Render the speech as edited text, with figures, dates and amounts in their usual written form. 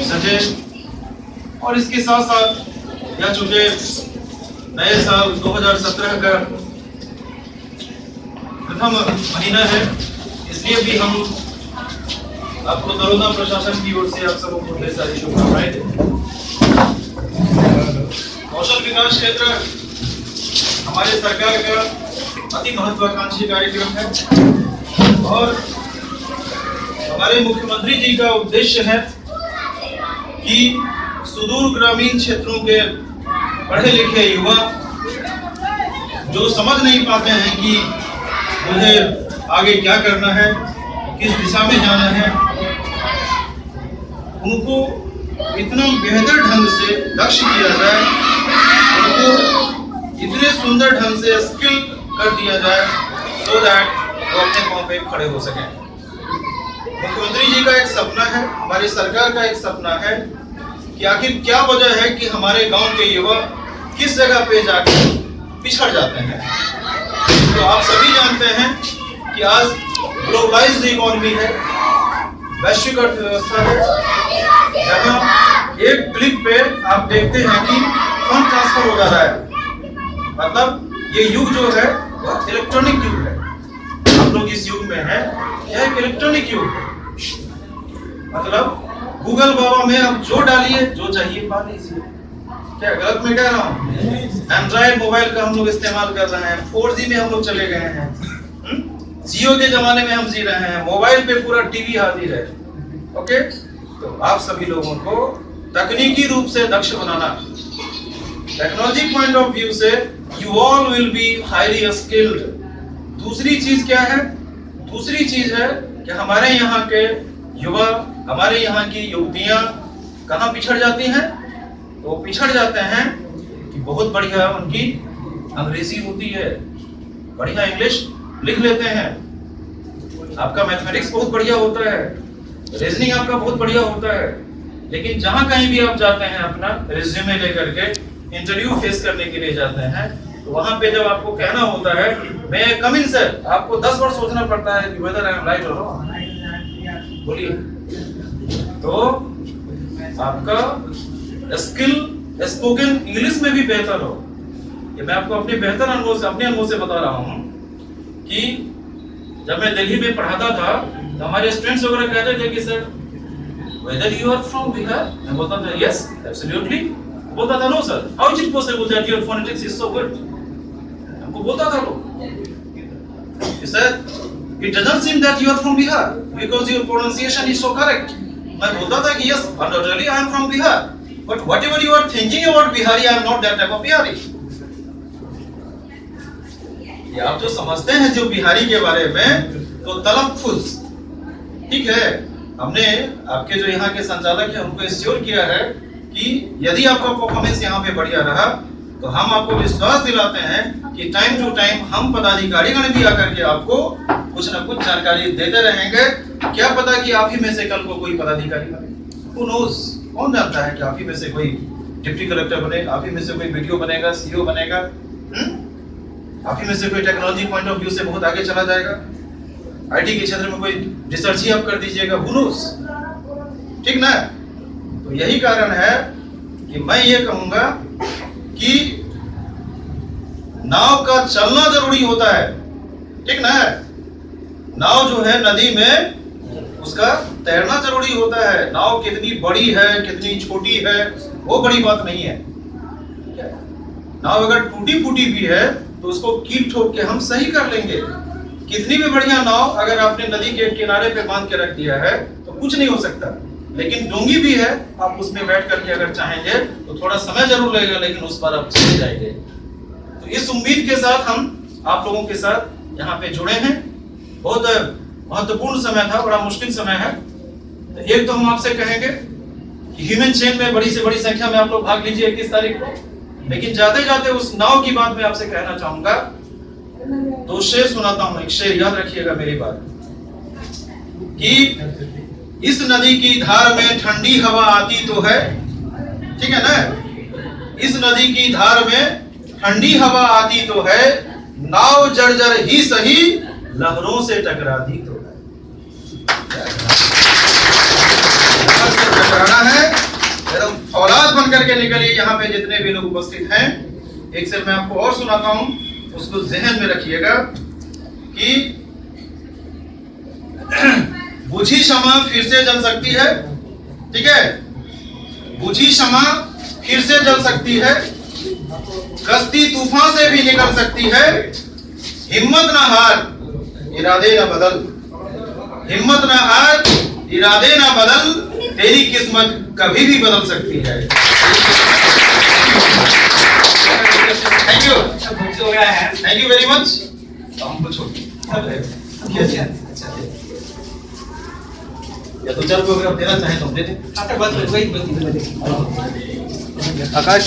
सजे। और इसके साथ साथ यह चूंकि नए साल 2017 का प्रथम महीना है, इसलिए भी हम आपको दरोदा प्रशासन की ओर से आप सबों को ढेर सारी शुभकामनाएं देते हैं। कौशल विकास क्षेत्र हमारे सरकार का अति महत्वाकांक्षी कार्यक्रम है और हमारे मुख्यमंत्री जी का उद्देश्य है कि सुदूर ग्रामीण क्षेत्रों के पढ़े लिखे युवा जो समझ नहीं पाते हैं कि मुझे आगे क्या करना है, किस दिशा में जाना है, उनको इतना बेहतर ढंग से दक्ष किया जाए, उनको इतने सुंदर ढंग से स्किल कर दिया जाए सो दैट वो अपने पांव पे खड़े हो सकें। मुख्यमंत्री जी का एक सपना है, हमारी सरकार का एक सपना है कि आखिर क्या वजह है कि हमारे गांव के युवा किस जगह पे जाकर पिछड़ जाते हैं। तो आप सभी जानते हैं कि आज ग्लोबलाइज्ड इकोनॉमी है, वैश्विक अर्थव्यवस्था है, जहां एक क्लिक पे आप देखते हैं कि फंड ट्रांसफर हो जा रहा है। मतलब ये युग जो है वह इलेक्ट्रॉनिक युग है। हम लोग इस युग में हैं, यह एक इलेक्ट्रॉनिक युग है। मतलब गूगल बाबा में आप जो डालिए जो चाहिए पा लीजिए। क्या गलत मैं कह रहा हूँ? एंड्रॉइड मोबाइल का हम लोग इस्तेमाल कर रहे हैं, 4G में हम लोग चले गए हैं, जियो के जमाने में हम जी रहे हैं, मोबाइल पे पूरा टीवी हाजिर है। ओके, तो आप सभी लोगों को तकनीकी रूप से दक्ष बनाना, टेक्नोलॉजी पॉइंट ऑफ व्यू से you all will be highly skilled. दूसरी चीज क्या है? दूसरी चीज है कि हमारे यहाँ के युवा, हमारे यहाँ की युवतियां कहाँ पिछड़ जाती हैं? तो वो पिछड़ जाते हैं कि बहुत बढ़िया उनकी अंग्रेजी होती है, बढ़िया इंग्लिश लिख लेते हैं, आपका मैथमेटिक्स बहुत बढ़िया होता है, रीजनिंग आपका बहुत बढ़िया होता है, लेकिन जहां कहीं भी आप जाते हैं अपना रिज्यूमे लेकर के इंटरव्यू फेस करने के लिए जाते हैं, तो वहां पे जब आपको कहना होता है मैं कम इन सर, आपको 10 बार सोचना पड़ता है कि वेदर आई एम राइट और रॉन्ग। बोलिए, तो आपका स्किल स्पोकन इंग्लिश में भी बेहतर हो। ये मैं आपको अपने बेहतर अनुभव से, अपने अनुभव से बता रहा हूँ कि जब मैं दिल्ली में पढ़ाता था तो हमारे स्टूडेंट्स वगैरह कहते थे कि sir whether you are from Bihar, मैं बोलता था यस एब्सोल्युटली, बोलता था no sir how is it possible that your phonetics is so good, हमको बोलता था वो sir it doesn't seem that you are from Bihar because your pronunciation is so correct. मैं बोलता था कि yes undoubtedly I am from Bihar, but whatever you are thinking about Bihari I am not that type of Bihari. ये आप जो समझते हैं जो बिहारी के बारे में, तो तलफ्फुज ठीक है, हमने आपके जो यहाँ के संचालक हैं उनको इंश्योर किया है कि यदि आपका परफॉर्मेंस यहाँ पे बढ़िया रहा तो हम आपको विश्वास दिलाते हैं कि टाइम टू टाइम हम पदाधिकारीगण भी आकर के आपको कुछ न कुछ जानकारी देते रहेंगे। क्या पता कि आप ही में से कल को कोई पदाधिकारी बने, हू नोज, कौन जानता है कि आप ही में से कोई डिप्टी कलेक्टर बने, आप ही में से कोई वीडियो बनेगा, सीईओ बनेगा, आप ही में से कोई टेक्नोलॉजी पॉइंट ऑफ व्यू से बहुत आगे चला जाएगा, आईटी के क्षेत्र में कोई रिसर्च ही आप कर दीजिएगा, हू नोज, ठीक ना? तो यही कारण है कि मैं ये कहूंगा कि नाव का चलना जरूरी होता है, ठीक ना? नाव जो है नदी में उसका तैरना जरूरी होता है। नाव कितनी बड़ी है कितनी छोटी है वो बड़ी बात नहीं है। नाव अगर टूटी फूटी भी है तो उसको कील ठोक के हम सही कर लेंगे। कितनी भी बढ़िया नाव अगर आपने नदी के किनारे पे बांध के रख दिया है तो कुछ नहीं हो सकता, लेकिन डोंगी भी है, आप उसमें बैठ करके अगर चाहेंगे तो थोड़ा समय जरूर लगेगा, लेकिन उस पर आप चले जाएंगे। तो इस उम्मीद के साथ हम आप लोगों के साथ यहाँ पे जुड़े हैं। बहुत महत्वपूर्ण समय था, बड़ा मुश्किल समय है। तो एक तो हम आपसे कहेंगे कि ह्यूमन चेन में बड़ी से बड़ी संख्या में आप लोग भाग लीजिए 21 तारीख को, लेकिन जाते जाते उस नाव की बात मैं आपसे कहना चाहूंगा। तो शेर सुनाता हूं, एक शेर याद रखिएगा मेरी बात, कि इस नदी की धार में ठंडी हवा आती तो है, ठीक है ना? इस नदी की धार में ठंडी हवा आती तो है, नाव जर्जर ही सही लहरों से टकराती तो है। टकराना है निकलिए यहाँ पे जितने भी लोग उपस्थित हैं। एक से मैं आपको और सुनाता हूं, उसको जहन में रखिएगा कि बुझी क्षमा फिर से जल सकती है। ठीक है, बुझी क्षमा फिर से जल सकती है, कश्ती तूफान से भी निकल सकती है। हिम्मत ना हार, इरादे ना बदल, हिम्मत ना हार, इरादे ना बदल, तेरी किस्मत कभी भी बदल सकती है। Thank you, thank you very much. हमको छोड़िए, या तो 4 प्रोग्राम देना चाहे तो दे दे। आकाश